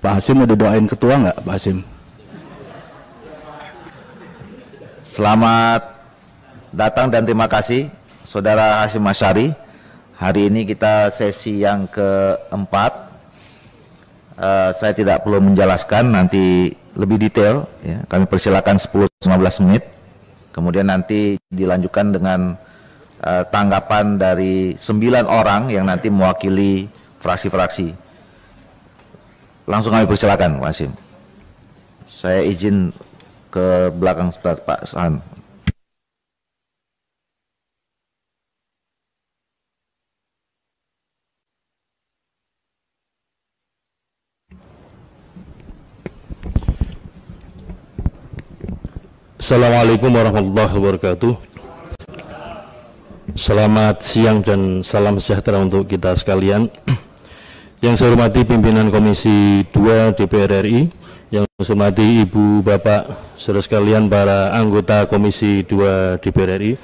Pak Hasim udah doain ketua nggak, Pak Hasim? Selamat datang dan terima kasih Saudara Hasyim Asy'ari. Hari ini kita sesi yang keempat. Saya tidak perlu menjelaskan, nanti lebih detail ya. Kami persilakan 10-15 menit. Kemudian nanti dilanjutkan dengan tanggapan dari 9 orang yang nanti mewakili fraksi-fraksi. Langsung kami persilakan Pak Hasyim. Saya izin ke belakang sebentar Pak Saan. Assalamualaikum warahmatullahi wabarakatuh. Selamat siang dan salam sejahtera untuk kita sekalian. Yang saya hormati pimpinan Komisi 2 DPR RI, yang saya hormati Ibu Bapak saudara sekalian para anggota Komisi 2 DPR RI.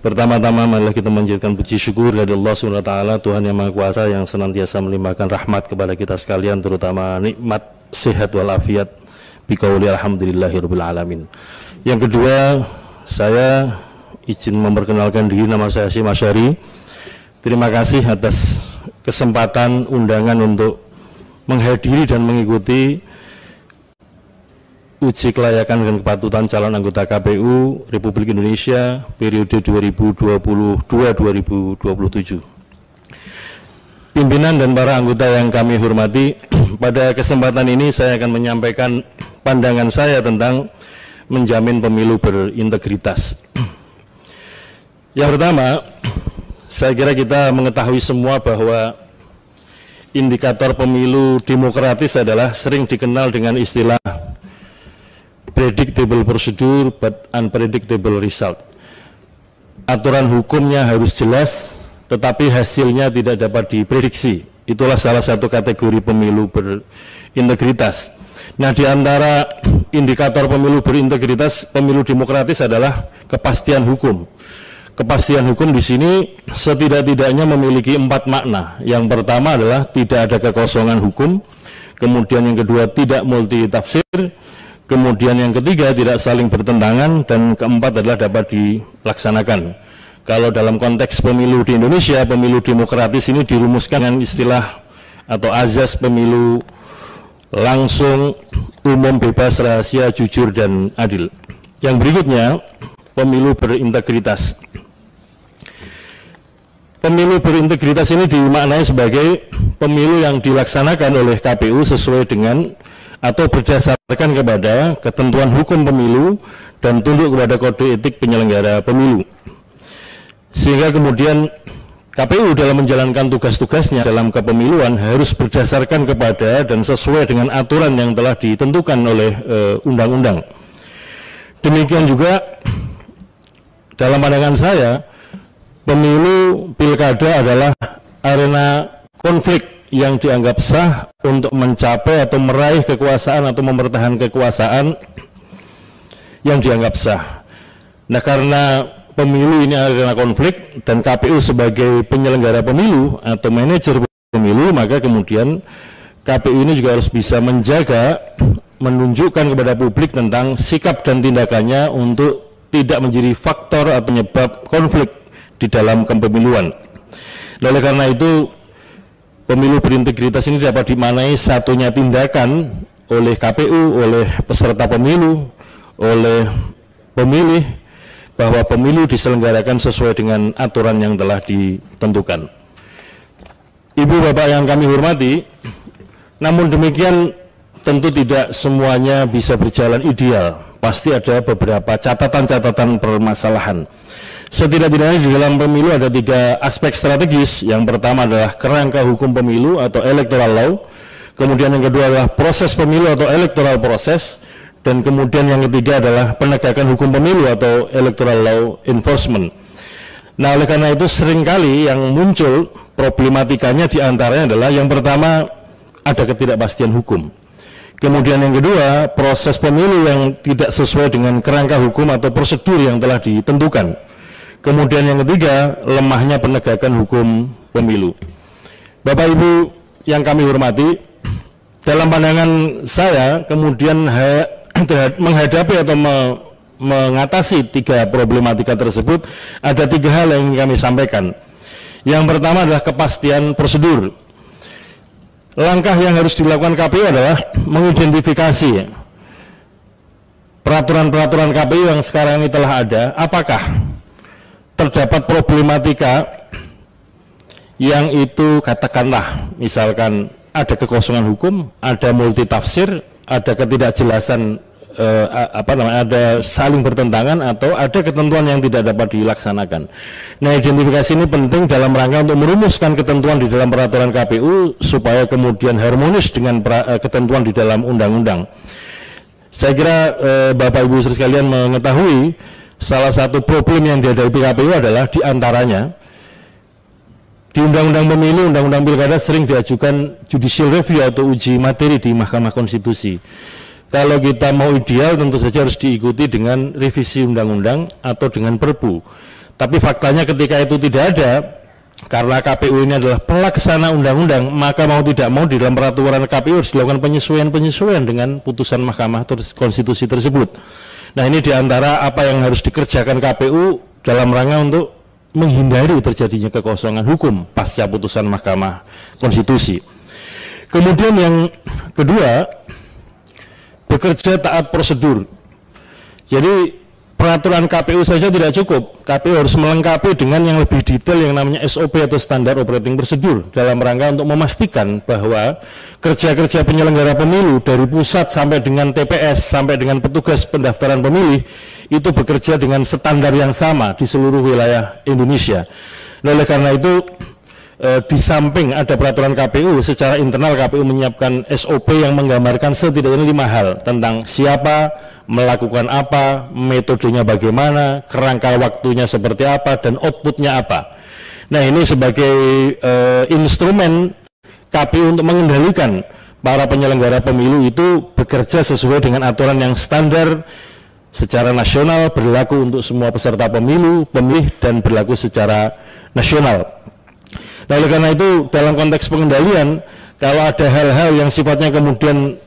Pertama-tama marilah kita menjadikan puji syukur kepada Allah SWT, Tuhan Yang Maha Kuasa, yang senantiasa melimpahkan rahmat kepada kita sekalian, terutama nikmat sehat walafiat. Biqauli alhamdulillahirabbil alamin. Yang kedua, saya izin memperkenalkan diri, nama saya Hasyim Asy'ari. Terima kasih atas kesempatan undangan untuk menghadiri dan mengikuti uji kelayakan dan kepatutan calon anggota KPU Republik Indonesia periode 2022-2027. Pimpinan dan para anggota yang kami hormati, pada kesempatan ini saya akan menyampaikan pandangan saya tentang menjamin pemilu berintegritas. Yang pertama, saya kira kita mengetahui semua bahwa indikator pemilu demokratis adalah sering dikenal dengan istilah predictable procedure but unpredictable result. Aturan hukumnya harus jelas, tetapi hasilnya tidak dapat diprediksi. Itulah salah satu kategori pemilu berintegritas. Nah, di antara indikator pemilu berintegritas, pemilu demokratis adalah kepastian hukum. Kepastian hukum di sini setidak-tidaknya memiliki 4 makna. Yang pertama adalah tidak ada kekosongan hukum, kemudian yang kedua tidak multitafsir, kemudian yang ketiga tidak saling bertentangan, dan keempat adalah dapat dilaksanakan. Kalau dalam konteks pemilu di Indonesia, pemilu demokratis ini dirumuskan dengan istilah atau azas pemilu langsung, umum, bebas, rahasia, jujur, dan adil. Yang berikutnya, pemilu berintegritas. Pemilu berintegritas ini dimaknai sebagai pemilu yang dilaksanakan oleh KPU sesuai dengan atau berdasarkan kepada ketentuan hukum pemilu dan tunduk kepada kode etik penyelenggara pemilu. Sehingga kemudian KPU dalam menjalankan tugas-tugasnya dalam kepemiluan harus berdasarkan kepada dan sesuai dengan aturan yang telah ditentukan oleh undang-undang. Demikian juga dalam pandangan saya, pemilu pilkada adalah arena konflik yang dianggap sah untuk mencapai atau meraih kekuasaan atau mempertahankan kekuasaan yang dianggap sah. Nah, karena pemilu ini adalah konflik dan KPU sebagai penyelenggara pemilu atau manajer pemilu, maka kemudian KPU ini juga harus bisa menjaga, menunjukkan kepada publik tentang sikap dan tindakannya untuk tidak menjadi faktor atau penyebab konflik di dalam kepemiluan. Oleh karena itu, pemilu berintegritas ini dapat dimaknai satunya tindakan oleh KPU, oleh peserta pemilu, oleh pemilih, bahwa pemilu diselenggarakan sesuai dengan aturan yang telah ditentukan. Ibu bapak yang kami hormati, namun demikian tentu tidak semuanya bisa berjalan ideal. Pasti ada beberapa catatan-catatan permasalahan. Setidak-tidaknya di dalam pemilu ada 3 aspek strategis. Yang pertama adalah kerangka hukum pemilu atau electoral law. Kemudian yang kedua adalah proses pemilu atau electoral process. Dan kemudian yang ketiga adalah penegakan hukum pemilu atau electoral law enforcement. Nah, oleh karena itu seringkali yang muncul problematikanya diantaranya adalah yang pertama ada ketidakpastian hukum. Kemudian yang kedua, proses pemilu yang tidak sesuai dengan kerangka hukum atau prosedur yang telah ditentukan. Kemudian yang ketiga, lemahnya penegakan hukum pemilu. Bapak Ibu yang kami hormati, dalam pandangan saya kemudian menghadapi atau mengatasi 3 problematika tersebut, ada 3 hal yang ingin kami sampaikan. Yang pertama adalah kepastian prosedur. Langkah yang harus dilakukan KPU adalah mengidentifikasi peraturan-peraturan KPU yang sekarang ini telah ada, apakah terdapat problematika yang itu katakanlah misalkan ada kekosongan hukum, ada multitafsir, ada ketidakjelasan ada saling bertentangan atau ada ketentuan yang tidak dapat dilaksanakan. Nah, identifikasi ini penting dalam rangka untuk merumuskan ketentuan di dalam peraturan KPU supaya kemudian harmonis dengan ketentuan di dalam undang-undang. Saya kira Bapak Ibu sekalian mengetahui salah satu problem yang dihadapi KPU adalah diantaranya di Undang-Undang Pemilu, Undang-Undang Pilkada sering diajukan judicial review atau uji materi di Mahkamah Konstitusi. Kalau kita mau ideal tentu saja harus diikuti dengan revisi undang-undang atau dengan perpu. Tapi faktanya ketika itu tidak ada, karena KPU ini adalah pelaksana undang-undang, maka mau tidak mau di dalam peraturan KPU harus dilakukan penyesuaian-penyesuaian dengan putusan Mahkamah Konstitusi tersebut. Nah, ini diantara apa yang harus dikerjakan KPU dalam rangka untuk menghindari terjadinya kekosongan hukum pasca putusan Mahkamah Konstitusi. Kemudian yang kedua, bekerja taat prosedur. Jadi peraturan KPU saja tidak cukup. KPU harus melengkapi dengan yang lebih detail yang namanya SOP atau Standard Operating Procedure dalam rangka untuk memastikan bahwa kerja-kerja penyelenggara pemilu dari pusat sampai dengan TPS sampai dengan petugas pendaftaran pemilih itu bekerja dengan standar yang sama di seluruh wilayah Indonesia. Oleh karena itu di samping ada peraturan KPU, secara internal KPU menyiapkan SOP yang menggambarkan setidaknya 5 hal tentang siapa, melakukan apa, metodenya bagaimana, kerangka waktunya seperti apa, dan outputnya apa. Nah, ini sebagai instrumen KPU untuk mengendalikan para penyelenggara pemilu itu bekerja sesuai dengan aturan yang standar secara nasional, berlaku untuk semua peserta pemilu, pemilih, dan berlaku secara nasional. Nah, oleh karena itu dalam konteks pengendalian, kalau ada hal-hal yang sifatnya kemudian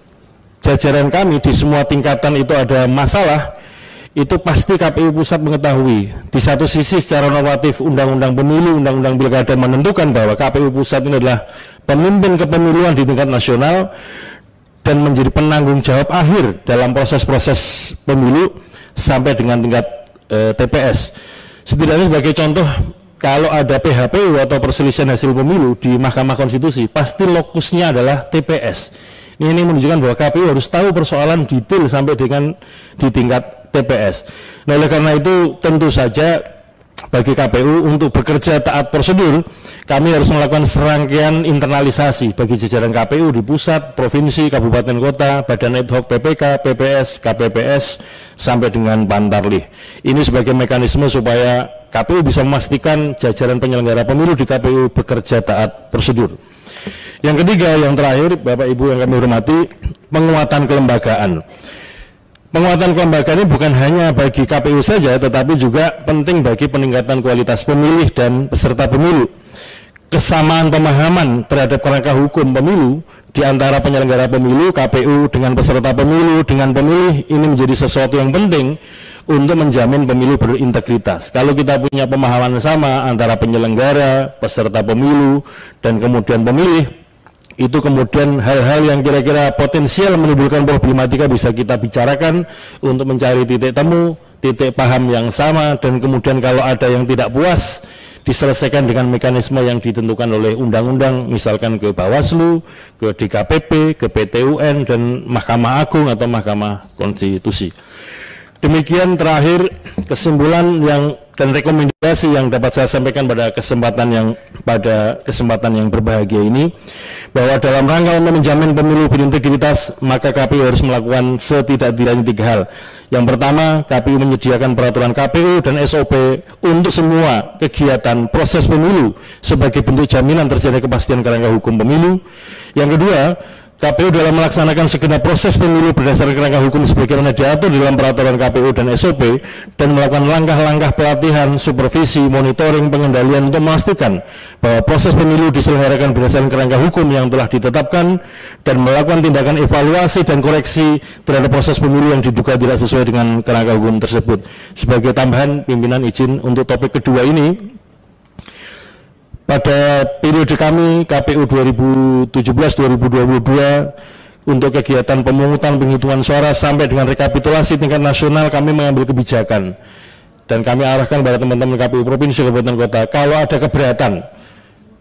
jajaran kami di semua tingkatan itu ada masalah, itu pasti KPU pusat mengetahui. Di satu sisi secara normatif Undang-Undang Pemilu, Undang-Undang Pilkada menentukan bahwa KPU pusat ini adalah pemimpin kepemiluan di tingkat nasional dan menjadi penanggung jawab akhir dalam proses-proses pemilu sampai dengan tingkat TPS. Setidaknya sebagai contoh, kalau ada PHPU atau perselisihan hasil pemilu di Mahkamah Konstitusi, pasti lokusnya adalah TPS. Ini menunjukkan bahwa KPU harus tahu persoalan detail sampai dengan di tingkat TPS. Nah, oleh karena itu tentu saja bagi KPU untuk bekerja taat prosedur, kami harus melakukan serangkaian internalisasi bagi jajaran KPU di pusat, provinsi, kabupaten kota, badan ad hoc PPK, PPS, KPPS, sampai dengan Pantarlih. Ini sebagai mekanisme supaya KPU bisa memastikan jajaran penyelenggara pemilu di KPU bekerja taat prosedur. Yang ketiga, yang terakhir, Bapak Ibu yang kami hormati, penguatan kelembagaan. Penguatan kelembagaan ini bukan hanya bagi KPU saja, tetapi juga penting bagi peningkatan kualitas pemilih dan peserta pemilu. Kesamaan pemahaman terhadap kerangka hukum pemilu di antara penyelenggara pemilu, KPU dengan peserta pemilu, dengan pemilih, ini menjadi sesuatu yang penting untuk menjamin pemilu berintegritas. Kalau kita punya pemahaman sama antara penyelenggara, peserta pemilu, dan kemudian pemilih, itu kemudian hal-hal yang kira-kira potensial menimbulkan problematika bisa kita bicarakan untuk mencari titik temu, titik paham yang sama, dan kemudian kalau ada yang tidak puas, diselesaikan dengan mekanisme yang ditentukan oleh undang-undang, misalkan ke Bawaslu, ke DKPP, ke PT-UN, dan Mahkamah Agung atau Mahkamah Konstitusi. Demikian terakhir kesimpulan dan rekomendasi yang dapat saya sampaikan pada kesempatan yang berbahagia ini, bahwa dalam rangka untuk menjamin pemilu berintegritas, maka KPU harus melakukan setidak-tidaknya 3 hal. Yang pertama, KPU menyediakan peraturan KPU dan SOP untuk semua kegiatan proses pemilu sebagai bentuk jaminan terjadi kepastian kerangka hukum pemilu. Yang kedua, KPU dalam melaksanakan segenap proses pemilu berdasarkan kerangka hukum sebagaimana diatur dalam peraturan KPU dan SOP, dan melakukan langkah-langkah pelatihan, supervisi, monitoring, pengendalian untuk memastikan bahwa proses pemilu diselenggarakan berdasarkan kerangka hukum yang telah ditetapkan, dan melakukan tindakan evaluasi dan koreksi terhadap proses pemilu yang diduga tidak sesuai dengan kerangka hukum tersebut. Sebagai tambahan, pimpinan izin untuk topik kedua ini, pada periode kami KPU 2017-2022 untuk kegiatan pemungutan penghitungan suara sampai dengan rekapitulasi tingkat nasional, kami mengambil kebijakan dan kami arahkan kepada teman-teman KPU provinsi, kabupaten, kota, kalau ada keberatan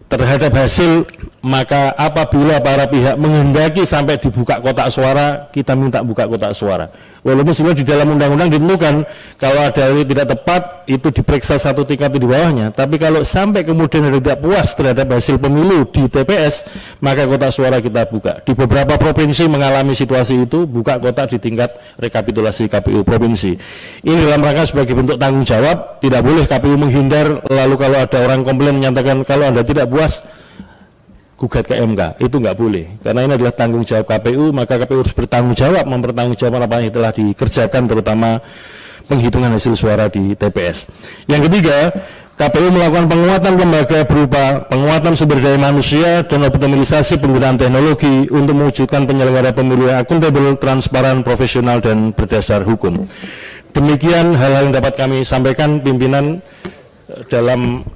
terhadap hasil, maka apabila para pihak menghendaki sampai dibuka kotak suara, kita minta buka kotak suara. Walaupun sebenarnya di dalam undang-undang ditentukan kalau ada yang tidak tepat itu diperiksa satu tingkat di bawahnya, tapi kalau sampai kemudian tidak puas terhadap hasil pemilu di TPS, maka kotak suara kita buka. Di beberapa provinsi mengalami situasi itu, buka kotak di tingkat rekapitulasi KPU provinsi. Ini dalam rangka sebagai bentuk tanggung jawab, tidak boleh KPU menghindar, lalu kalau ada orang komplain menyatakan kalau Anda tidak puas gugat ke MK, itu nggak boleh, karena ini adalah tanggung jawab KPU, maka KPU harus bertanggung jawab mempertanggungjawabkan apa yang telah dikerjakan, terutama penghitungan hasil suara di TPS. Yang ketiga, KPU melakukan penguatan lembaga berupa penguatan sumber daya manusia dan optimalisasi penggunaan teknologi untuk mewujudkan penyelenggara pemilu yang akuntabel, transparan, profesional, dan berdasar hukum. Demikian hal-hal yang dapat kami sampaikan pimpinan dalam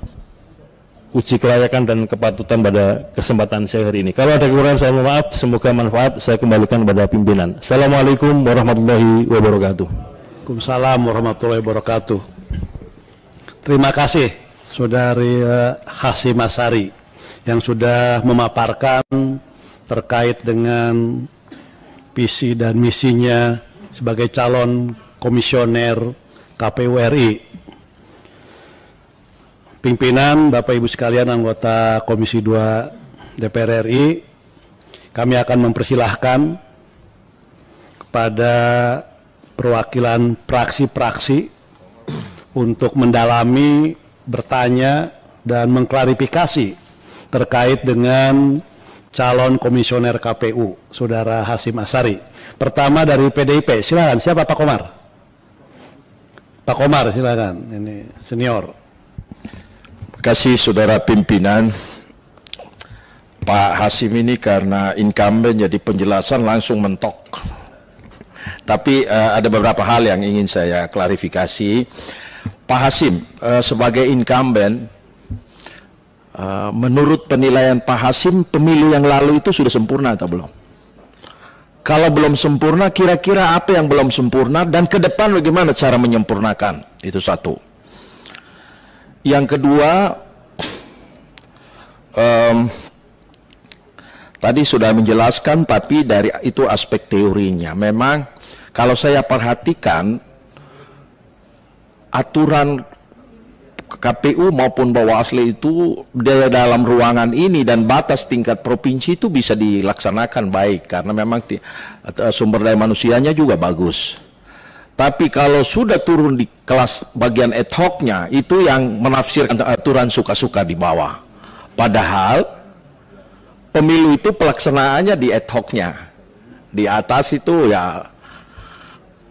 uji kelayakan dan kepatutan pada kesempatan saya hari ini. Kalau ada kekurangan saya mohon maaf, semoga manfaat, saya kembalikan kepada pimpinan. Assalamualaikum warahmatullahi wabarakatuh. Waalaikumsalam warahmatullahi wabarakatuh. Terima kasih Saudari Hasyim Asyari yang sudah memaparkan terkait dengan visi dan misinya sebagai calon komisioner KPU RI. Pimpinan, Bapak Ibu sekalian anggota Komisi 2 DPR RI, kami akan mempersilahkan kepada perwakilan praksi-praksi untuk mendalami, bertanya, dan mengklarifikasi terkait dengan calon komisioner KPU, Saudara Hasyim Asyari. Pertama dari PDIP, silakan. Siapa Pak Komar? Pak Komar, silakan. Ini senior. Terima kasih saudara pimpinan. Pak Hasyim ini karena incumbent jadi penjelasan langsung mentok. Tapi ada beberapa hal yang ingin saya klarifikasi. Pak Hasyim sebagai incumbent, menurut penilaian Pak Hasyim pemilu yang lalu itu sudah sempurna atau belum? Kalau belum sempurna, kira-kira apa yang belum sempurna dan ke depan bagaimana cara menyempurnakan? Itu satu. Yang kedua, tadi sudah menjelaskan, tapi dari itu aspek teorinya. Memang kalau saya perhatikan aturan KPU maupun Bawaslu itu dalam ruangan ini dan batas tingkat provinsi itu bisa dilaksanakan baik karena memang sumber daya manusianya juga bagus. Tapi kalau sudah turun di kelas bagian ad hoc-nya, itu yang menafsirkan aturan suka-suka di bawah. Padahal pemilu itu pelaksanaannya di ad hoc-nya. Di atas itu ya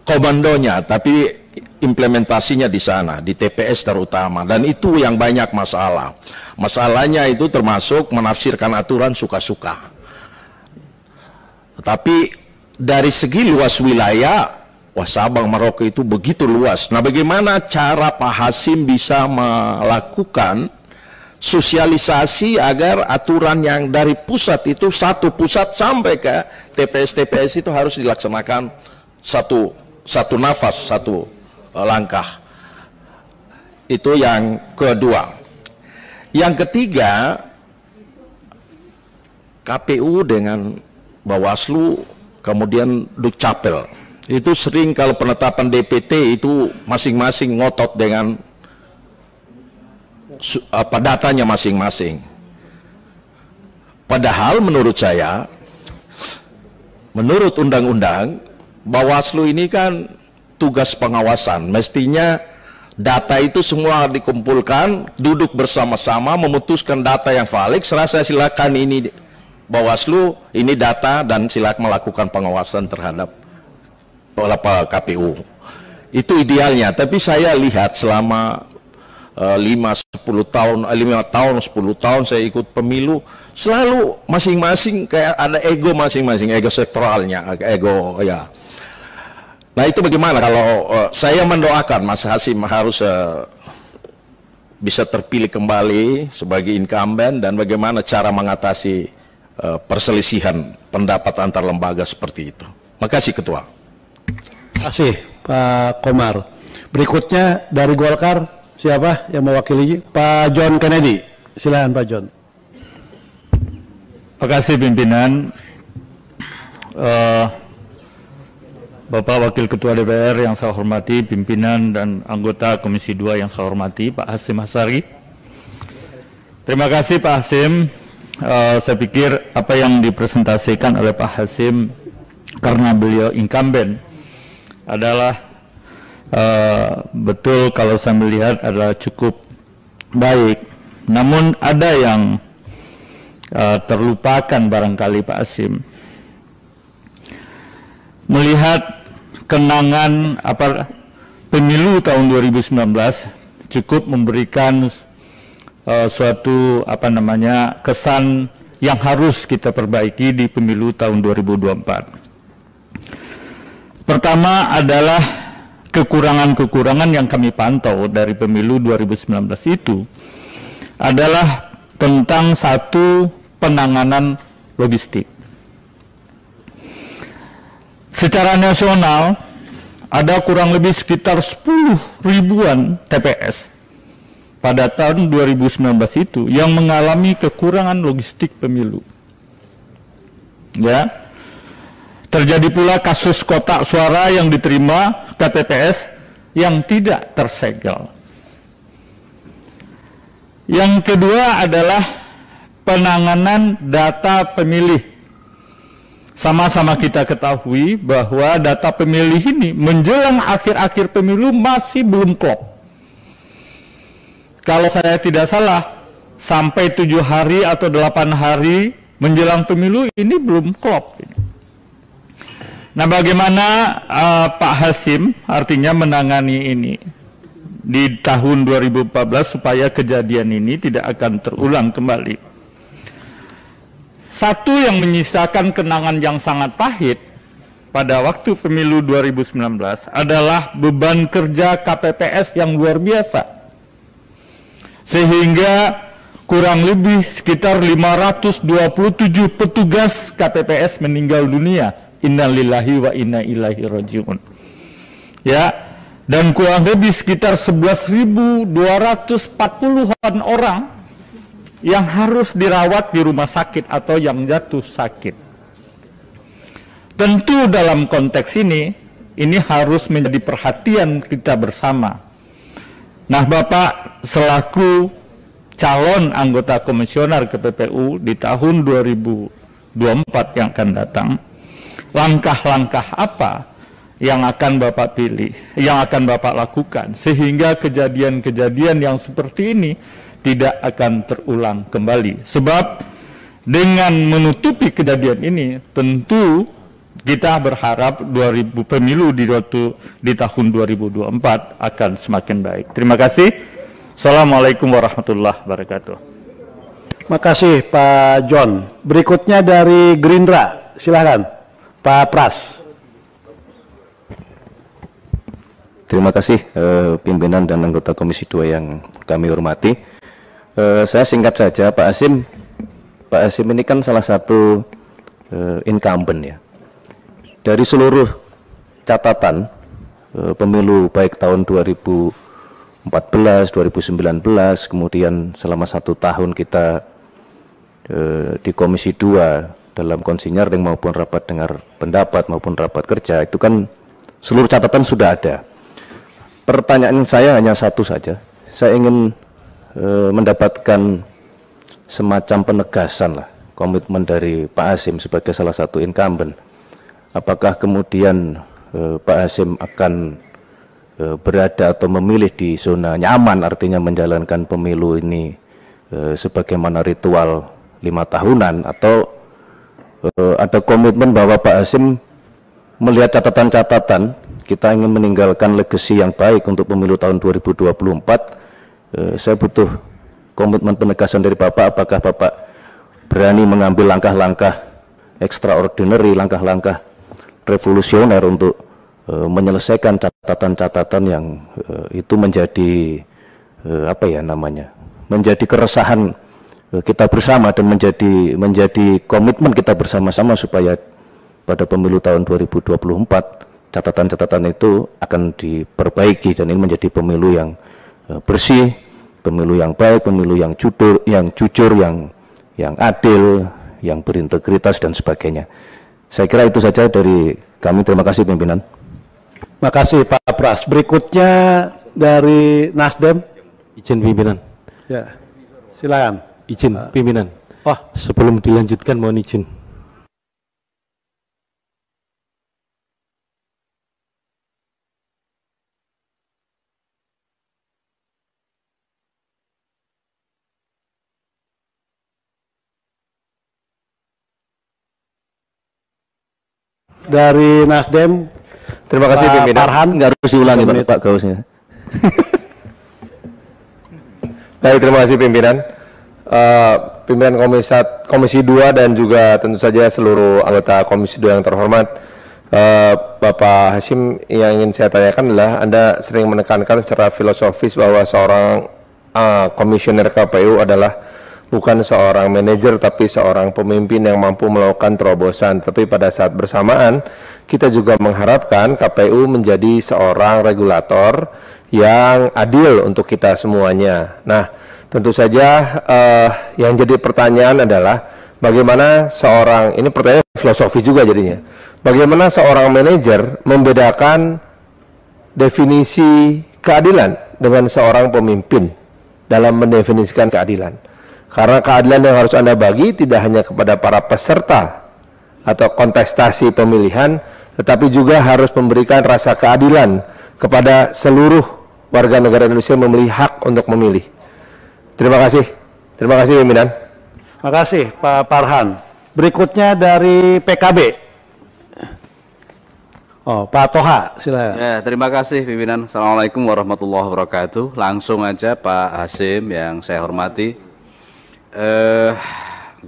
komandonya, tapi implementasinya di sana, di TPS terutama. Dan itu yang banyak masalah. Masalahnya itu termasuk menafsirkan aturan suka-suka. Tapi dari segi luas wilayah, wah, Sabang Merauke itu begitu luas. Nah, bagaimana cara Pak Hasyim bisa melakukan sosialisasi agar aturan yang dari pusat itu satu pusat sampai ke TPS-TPS itu harus dilaksanakan satu nafas, satu langkah. Itu yang kedua. Yang ketiga, KPU dengan Bawaslu kemudian Dukcapil. Itu sering kalau penetapan DPT itu masing-masing ngotot dengan datanya masing-masing. Padahal menurut saya, menurut undang-undang, Bawaslu ini kan tugas pengawasan. Mestinya data itu semua dikumpulkan, duduk bersama-sama, memutuskan data yang valid. Serasa silakan ini Bawaslu ini data dan silakan melakukan pengawasan terhadap KPU. Itu idealnya, tapi saya lihat selama 5 tahun 10 tahun saya ikut pemilu, selalu masing-masing kayak ada ego masing-masing, ego sektoralnya, ego ya. Nah itu bagaimana kalau saya mendoakan Mas Hasim harus bisa terpilih kembali sebagai incumbent, dan bagaimana cara mengatasi perselisihan pendapat antar lembaga seperti itu. Makasih Ketua. Terima kasih Pak Komar. Berikutnya dari Golkar, siapa yang mewakili? Pak John Kennedy. Silakan Pak John. Terima kasih pimpinan. Bapak Wakil Ketua DPR yang saya hormati, pimpinan dan anggota Komisi 2 yang saya hormati, Pak Hasim Asyari. Terima kasih Pak Hasim. Saya pikir apa yang dipresentasikan oleh Pak Hasim, karena beliau incumbent, adalah betul kalau saya melihat adalah cukup baik. Namun ada yang terlupakan barangkali Pak Hasim. Melihat kenangan pemilu tahun 2019 cukup memberikan suatu kesan yang harus kita perbaiki di pemilu tahun 2024. Pertama adalah kekurangan-kekurangan yang kami pantau dari pemilu 2019 itu adalah tentang satu penanganan logistik. Secara nasional ada kurang lebih sekitar 10 ribuan TPS pada tahun 2019 itu yang mengalami kekurangan logistik pemilu. Ya. Terjadi pula kasus kotak suara yang diterima KPPS yang tidak tersegel. Yang kedua adalah penanganan data pemilih. Sama-sama kita ketahui bahwa data pemilih ini menjelang akhir-akhir pemilu masih belum klop. Kalau saya tidak salah, sampai 7 hari atau 8 hari menjelang pemilu ini belum klop. Nah, bagaimana Pak Hasim artinya menangani ini di tahun 2014 supaya kejadian ini tidak akan terulang kembali? Satu yang menyisakan kenangan yang sangat pahit pada waktu pemilu 2019 adalah beban kerja KPPS yang luar biasa. Sehingga kurang lebih sekitar 527 petugas KPPS meninggal dunia. Innalillahi wa inna ilaihi rajiun. Ya, dan kurang lebih sekitar 11.240-an orang yang harus dirawat di rumah sakit atau yang jatuh sakit. Tentu dalam konteks ini harus menjadi perhatian kita bersama. Nah, Bapak selaku calon anggota komisioner KPPU di tahun 2024 yang akan datang, langkah-langkah apa yang akan Bapak pilih, yang akan Bapak lakukan sehingga kejadian-kejadian yang seperti ini tidak akan terulang kembali. Sebab dengan menutupi kejadian ini tentu kita berharap pemilu di tahun 2024 akan semakin baik. Terima kasih. Assalamualaikum warahmatullahi wabarakatuh. Terima kasih Pak John. Berikutnya dari Gerindra, silakan Pak Pras. Terima kasih pimpinan dan anggota Komisi 2 yang kami hormati. Saya singkat saja, Pak Hasim. Pak Hasim ini kan salah satu incumbent ya. Dari seluruh catatan pemilu baik tahun 2014, 2019, kemudian selama 1 tahun kita di Komisi 2 dalam konsinyering maupun rapat dengar pendapat maupun rapat kerja, itu kan seluruh catatan sudah ada. Pertanyaan saya hanya satu saja. Saya ingin mendapatkan semacam penegasan lah, komitmen dari Pak Hasim sebagai salah satu incumbent. Apakah kemudian Pak Hasim akan berada atau memilih di zona nyaman, artinya menjalankan pemilu ini sebagaimana ritual 5 tahunan, atau ada komitmen bahwa Pak Hasim melihat catatan-catatan, kita ingin meninggalkan legasi yang baik untuk pemilu tahun 2024. Saya butuh komitmen penegasan dari Bapak, apakah Bapak berani mengambil langkah-langkah extraordinary, langkah-langkah revolusioner untuk menyelesaikan catatan-catatan yang itu menjadi menjadi keresahan kita bersama dan menjadi komitmen kita bersama-sama supaya pada pemilu tahun 2024 catatan-catatan itu akan diperbaiki dan ini menjadi pemilu yang bersih, pemilu yang baik, pemilu yang jujur, yang adil, yang berintegritas dan sebagainya. Saya kira itu saja dari kami. Terima kasih pimpinan. Terima kasih Pak Pras. Berikutnya dari Nasdem. Izin pimpinan. Ya, silakan. Izin pimpinan. Oh, Sebelum dilanjutkan mohon izin. dari Nasdem. Terima kasih Pak pimpinan. Farhan. Nggak harus diulangi Pak Gausnya. Baik, terima kasih pimpinan. Pimpinan Komisi 2 dan juga tentu saja seluruh anggota Komisi 2 yang terhormat. Bapak Hasim, yang ingin saya tanyakan adalah Anda sering menekankan secara filosofis bahwa seorang komisioner KPU adalah bukan seorang manajer tapi seorang pemimpin yang mampu melakukan terobosan. Tapi pada saat bersamaan kita juga mengharapkan KPU menjadi seorang regulator yang adil untuk kita semuanya. Nah, tentu saja yang jadi pertanyaan adalah bagaimana seorang, ini pertanyaan filosofi juga jadinya, bagaimana seorang manajer membedakan definisi keadilan dengan seorang pemimpin dalam mendefinisikan keadilan. Karena keadilan yang harus Anda bagi tidak hanya kepada para peserta atau kontestasi pemilihan, tetapi juga harus memberikan rasa keadilan kepada seluruh warga negara Indonesia yang memiliki hak untuk memilih. Terima kasih. Terima kasih pimpinan. Terima kasih Pak Farhan. Berikutnya dari PKB. Oh, Pak Toha, silakan. Ya, terima kasih pimpinan. Assalamualaikum warahmatullahi wabarakatuh. Langsung aja Pak Hasim yang saya hormati.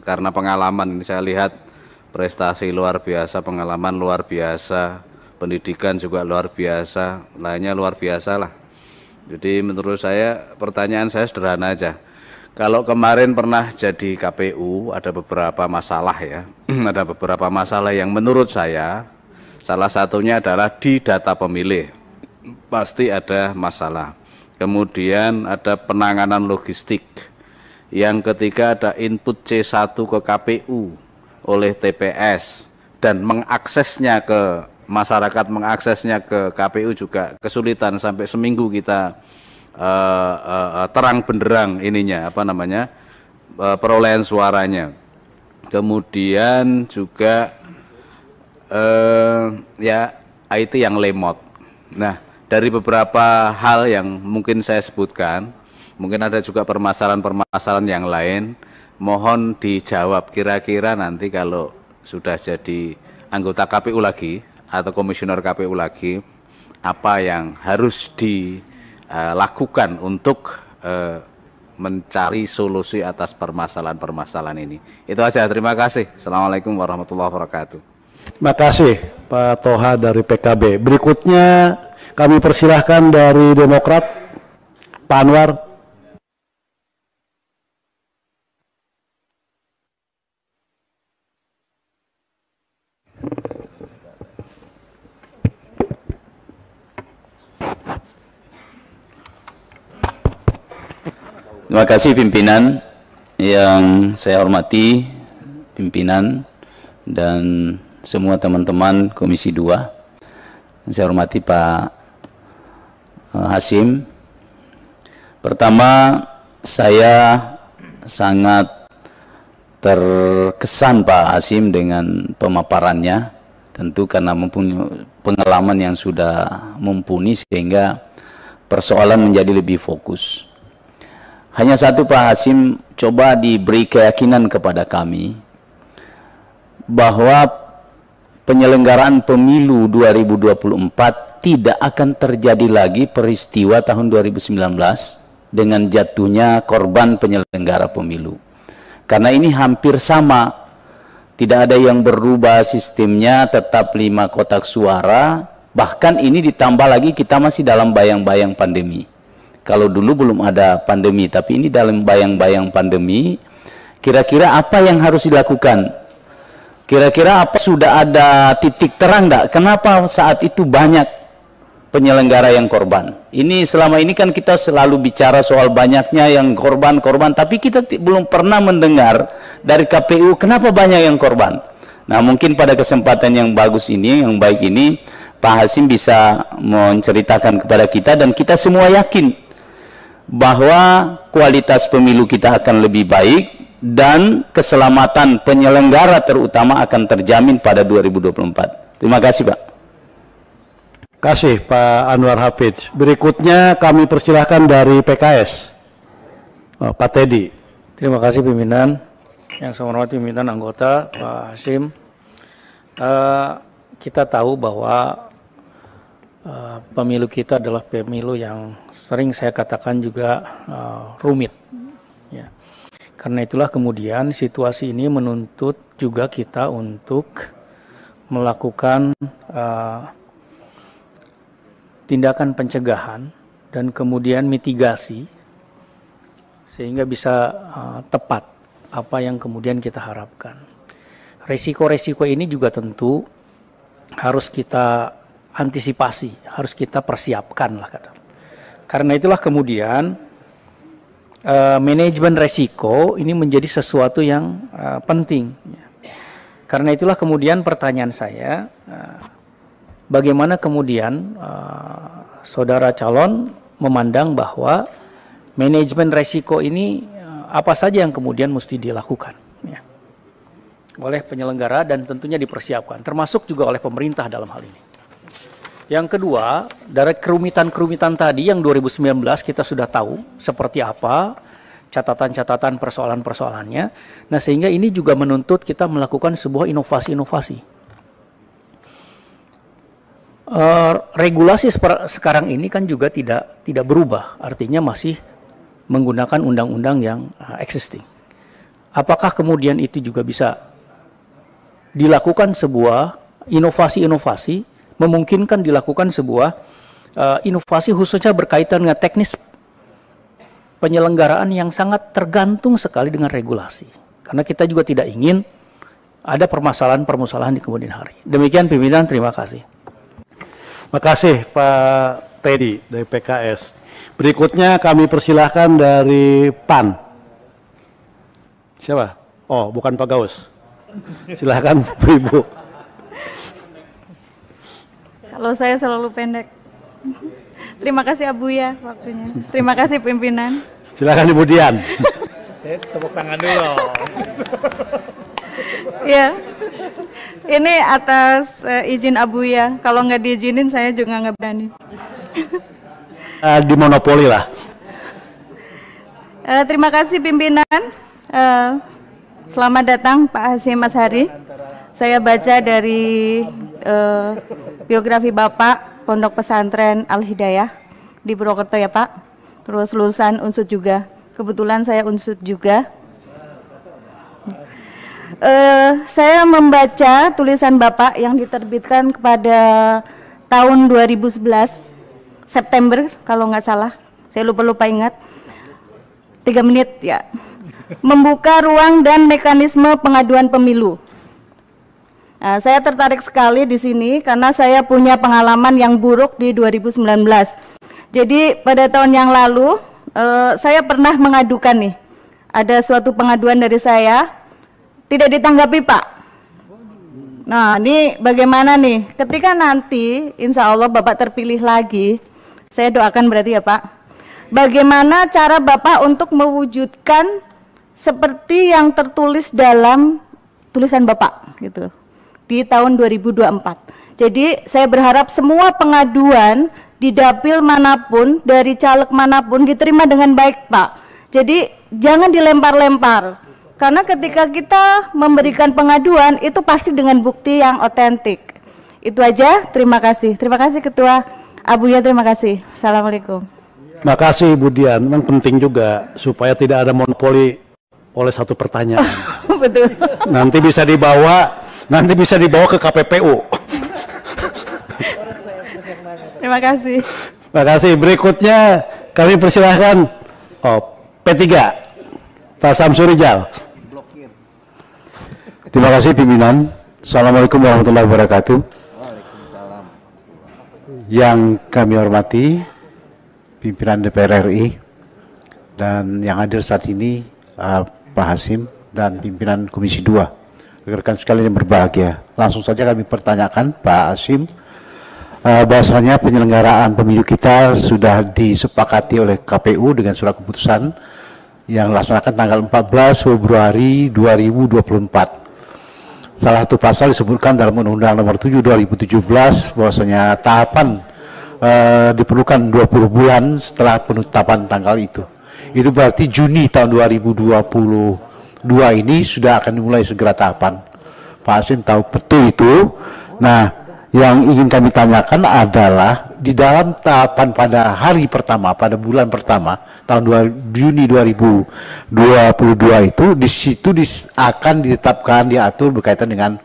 Karena pengalaman ini saya lihat prestasi luar biasa, pengalaman luar biasa, pendidikan juga luar biasa, lainnya luar biasa lah. Jadi menurut saya pertanyaan saya sederhana aja. Kalau kemarin pernah jadi KPU ada beberapa masalah ya, ada beberapa masalah yang menurut saya salah satunya adalah di data pemilih, pasti ada masalah. Kemudian ada penanganan logistik. Yang ketiga ada input C1 ke KPU oleh TPS dan mengaksesnya ke masyarakat, mengaksesnya ke KPU juga kesulitan, sampai seminggu kita terang benderang ininya perolehan suaranya. Kemudian juga ya IT yang lemot. Nah, dari beberapa hal yang mungkin saya sebutkan, mungkin ada juga permasalahan-permasalahan yang lain, mohon dijawab. Kira-kira nanti kalau sudah jadi anggota KPU lagi atau komisioner KPU lagi, apa yang harus dilakukan untuk mencari solusi atas permasalahan-permasalahan ini. Itu aja, terima kasih. Assalamualaikum warahmatullahi wabarakatuh. Terima kasih Pak Toha dari PKB. Berikutnya kami persilahkan dari Demokrat, Pak Anwar. Terima kasih pimpinan yang saya hormati, pimpinan dan semua teman-teman Komisi 2. Saya hormati Pak Hasim. Pertama, saya sangat terkesan Pak Hasim dengan pemaparannya, tentu karena mempunyai pengalaman yang sudah mumpuni sehingga persoalan menjadi lebih fokus. Hanya satu Pak Hasim, coba diberi keyakinan kepada kami bahwa penyelenggaraan pemilu 2024 tidak akan terjadi lagi peristiwa tahun 2019 dengan jatuhnya korban penyelenggara pemilu. Karena ini hampir sama, tidak ada yang berubah sistemnya, tetap 5 kotak suara, bahkan ini ditambah lagi kita masih dalam bayang-bayang pandemi. Kalau dulu belum ada pandemi, tapi ini dalam bayang-bayang pandemi. Kira-kira apa yang harus dilakukan? Kira-kira apa, sudah ada titik terang enggak? Kenapa saat itu banyak penyelenggara yang korban? Ini selama ini kan kita selalu bicara soal banyaknya yang korban, tapi kita belum pernah mendengar dari KPU kenapa banyak yang korban. Nah, mungkin pada kesempatan yang bagus ini, yang baik ini, Pak Hasim bisa menceritakan kepada kita, dan kita semua yakin bahwa kualitas pemilu kita akan lebih baik dan keselamatan penyelenggara terutama akan terjamin pada 2024. Terima kasih, Pak. Terima kasih Pak Anwar Hafidz. Berikutnya kami persilahkan dari PKS, Pak Teddy. Terima kasih pimpinan. Yang saya hormati pimpinan anggota, Pak Hasim. Kita tahu bahwa pemilu kita adalah pemilu yang sering saya katakan juga rumit. Ya. Karena itulah kemudian situasi ini menuntut juga kita untuk melakukan tindakan pencegahan dan kemudian mitigasi sehingga bisa tepat apa yang kemudian kita harapkan. Resiko-resiko ini juga tentu harus kita antisipasi, harus kita persiapkan lah kata. Karena itulah kemudian manajemen resiko ini menjadi sesuatu yang penting. Karena itulah kemudian pertanyaan saya, bagaimana kemudian saudara calon memandang bahwa manajemen resiko ini apa saja yang kemudian mesti dilakukan ya, oleh penyelenggara dan tentunya dipersiapkan, termasuk juga oleh pemerintah dalam hal ini. Yang kedua, dari kerumitan-kerumitan tadi yang 2019 kita sudah tahu seperti apa catatan-catatan persoalan-persoalannya. Nah, sehingga ini juga menuntut kita melakukan sebuah inovasi-inovasi. Regulasi sekarang ini kan juga tidak berubah, artinya masih menggunakan undang-undang yang existing. Apakah kemudian itu juga bisa dilakukan sebuah inovasi-inovasi, memungkinkan dilakukan sebuah inovasi khususnya berkaitan dengan teknis penyelenggaraan yang sangat tergantung sekali dengan regulasi. Karena kita juga tidak ingin ada permasalahan-permasalahan di kemudian hari. Demikian pimpinan, terima kasih. Terima kasih Pak Teddy dari PKS. Berikutnya kami persilahkan dari PAN. Siapa? Oh, bukan Pak Gaus. Silakan Ibu. Kalau saya selalu pendek. Terima kasih Abuya waktunya. Terima kasih pimpinan. Silakan Ibu Dian. Saya tepuk tangan dulu. Ya, ini atas izin Abuya. Kalau nggak diizinin saya juga nggak berani. Di monopoli lah. Terima kasih pimpinan. Selamat datang Pak Hasim Asyari. Saya baca dari biografi Bapak, Pondok Pesantren Al-Hidayah di Purwokerto ya Pak. Terus lulusan Unsud juga. Kebetulan saya Unsud juga. Saya membaca tulisan Bapak yang diterbitkan kepada tahun 2011 September kalau nggak salah. Saya lupa ingat. 3 menit ya. Membuka ruang dan mekanisme pengaduan pemilu. Nah, saya tertarik sekali di sini karena saya punya pengalaman yang buruk di 2019. Jadi pada tahun yang lalu saya pernah mengadukan nih, ada suatu pengaduan dari saya tidak ditanggapi Pak. Nah ini bagaimana nih? Ketika nanti insya Allah Bapak terpilih lagi, saya doakan berarti ya Pak. Bagaimana cara Bapak untuk mewujudkan seperti yang tertulis dalam tulisan Bapak gitu di tahun 2024. Jadi saya berharap semua pengaduan di dapil manapun, dari caleg manapun diterima dengan baik Pak. Jadi jangan dilempar-lempar. Karena ketika kita memberikan pengaduan itu pasti dengan bukti yang otentik. Itu aja, terima kasih. Terima kasih Ketua. Abuya, terima kasih. Assalamualaikum. Terima kasih Bu Dian. Memang penting juga supaya tidak ada monopoli oleh satu pertanyaan. Betul. Nanti bisa dibawa ke KPPU. Terima kasih. Terima kasih. Berikutnya kami persilahkan P3 Pak Samsur Rijal. Terima kasih pimpinan. Assalamualaikum warahmatullahi wabarakatuh. Yang kami hormati pimpinan DPR RI dan yang hadir saat ini Pak Hasim dan pimpinan Komisi 2, rekan sekalian yang berbahagia. Langsung saja kami pertanyakan Pak Hasim, bahwasanya penyelenggaraan pemilu kita sudah disepakati oleh KPU dengan surat keputusan yang dilaksanakan tanggal 14 Februari 2024. Salah satu pasal disebutkan dalam Undang-Undang Nomor 7 2017 bahwasanya tahapan diperlukan 20 bulan setelah penetapan tanggal itu. Itu berarti Juni tahun 2022 ini sudah akan dimulai segera tahapan. Pak Hasim tahu betul itu. Nah, yang ingin kami tanyakan adalah di dalam tahapan pada hari pertama, pada bulan pertama tahun Juni 2022 itu, di situ akan ditetapkan, diatur berkaitan dengan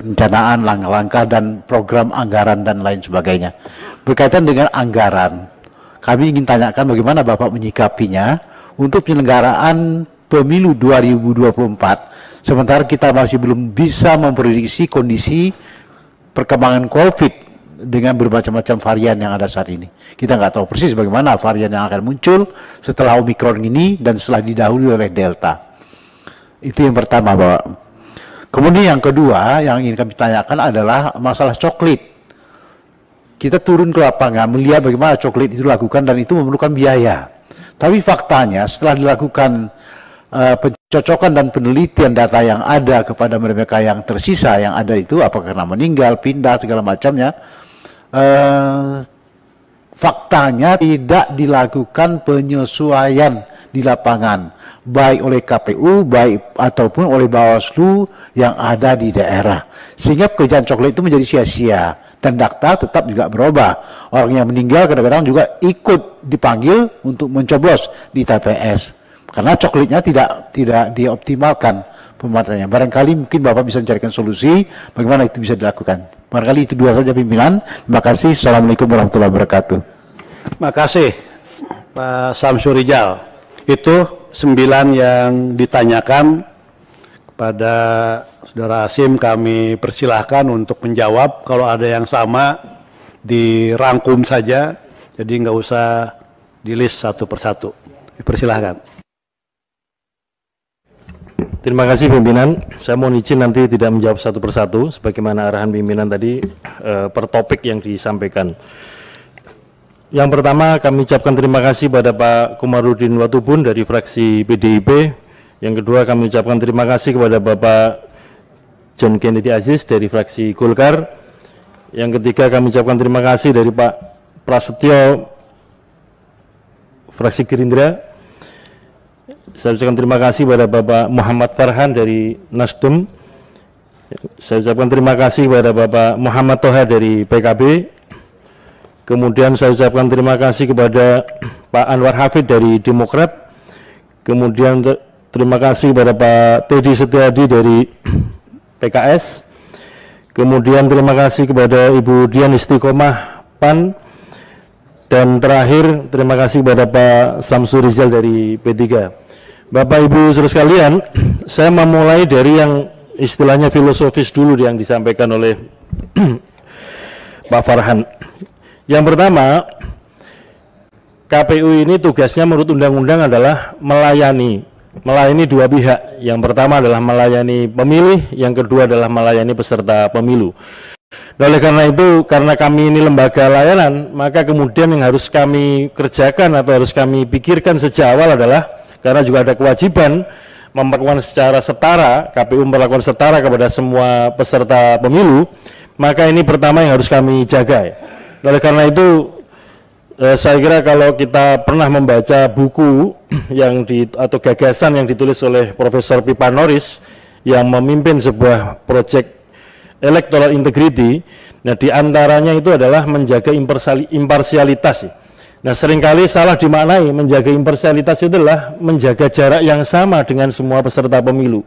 perencanaan, langkah-langkah dan program anggaran dan lain sebagainya. Berkaitan dengan anggaran, kami ingin tanyakan bagaimana Bapak menyikapinya untuk penyelenggaraan pemilu 2024, sementara kita masih belum bisa memprediksi kondisi perkembangan COVID dengan bermacam-macam varian yang ada saat ini. Kita nggak tahu persis bagaimana varian yang akan muncul setelah Omikron ini dan setelah didahului oleh Delta. Itu yang pertama, Bapak. Kemudian yang kedua yang ingin kami tanyakan adalah masalah coklit. Kita turun ke lapangan melihat bagaimana coklit itu dilakukan dan itu memerlukan biaya. Tapi faktanya setelah dilakukan pencocokan dan penelitian data yang ada kepada mereka yang tersisa yang ada itu, apakah karena meninggal, pindah, segala macamnya, faktanya tidak dilakukan penyesuaian di lapangan, baik oleh KPU, baik ataupun oleh Bawaslu yang ada di daerah, sehingga pekerjaan coklat itu menjadi sia-sia dan data tetap juga berubah. Orang yang meninggal kadang-kadang juga ikut dipanggil untuk mencoblos di TPS. Karena coklitnya tidak dioptimalkan pematannya. Barangkali mungkin Bapak bisa mencarikan solusi bagaimana itu bisa dilakukan. Barangkali itu dua saja pimpinan. Terima kasih. Assalamualaikum warahmatullahi wabarakatuh. Terima kasih Pak Samsur Rijal. Itu 9 yang ditanyakan kepada Saudara Hasim, kami persilahkan untuk menjawab. Kalau ada yang sama dirangkum saja, jadi nggak usah di list satu persatu. Dipersilahkan. Terima kasih pimpinan. Saya mohon izin nanti tidak menjawab satu persatu sebagaimana arahan pimpinan tadi per topik yang disampaikan. Yang pertama kami ucapkan terima kasih pada Pak Komarudin Watubun dari fraksi PDIP. Yang kedua kami ucapkan terima kasih kepada Bapak John Kennedy Aziz dari fraksi Golkar. Yang ketiga kami ucapkan terima kasih dari Pak Prasetyo fraksi Gerindra. Saya ucapkan terima kasih kepada Bapak Muhammad Farhan dari Nasdem. Saya ucapkan terima kasih kepada Bapak Muhammad Toha dari PKB. Kemudian saya ucapkan terima kasih kepada Pak Anwar Hafid dari Demokrat. Kemudian terima kasih kepada Pak Teddy Setiadi dari PKS. Kemudian terima kasih kepada Ibu Dian Istiqomah PAN. Dan terakhir terima kasih kepada Pak Samsur Rizal dari P3. Bapak Ibu saudara sekalian, saya memulai dari yang istilahnya filosofis dulu yang disampaikan oleh Pak Farhan. Yang pertama, KPU ini tugasnya menurut undang-undang adalah melayani dua pihak. Yang pertama adalah melayani pemilih, yang kedua adalah melayani peserta pemilu. Oleh karena itu, karena kami ini lembaga layanan, maka kemudian yang harus kami kerjakan atau harus kami pikirkan sejak awal adalah, karena juga ada kewajiban memperlakukan secara setara, KPU memperlakukan setara kepada semua peserta pemilu, maka ini pertama yang harus kami jaga. Oleh karena itu, Saya kira kalau kita pernah membaca buku atau gagasan yang ditulis oleh Profesor Pipa Norris yang memimpin sebuah proyek electoral integrity, nah diantaranya itu adalah menjaga imparsialitas. Nah seringkali salah dimaknai menjaga imparsialitas itu adalah menjaga jarak yang sama dengan semua peserta pemilu.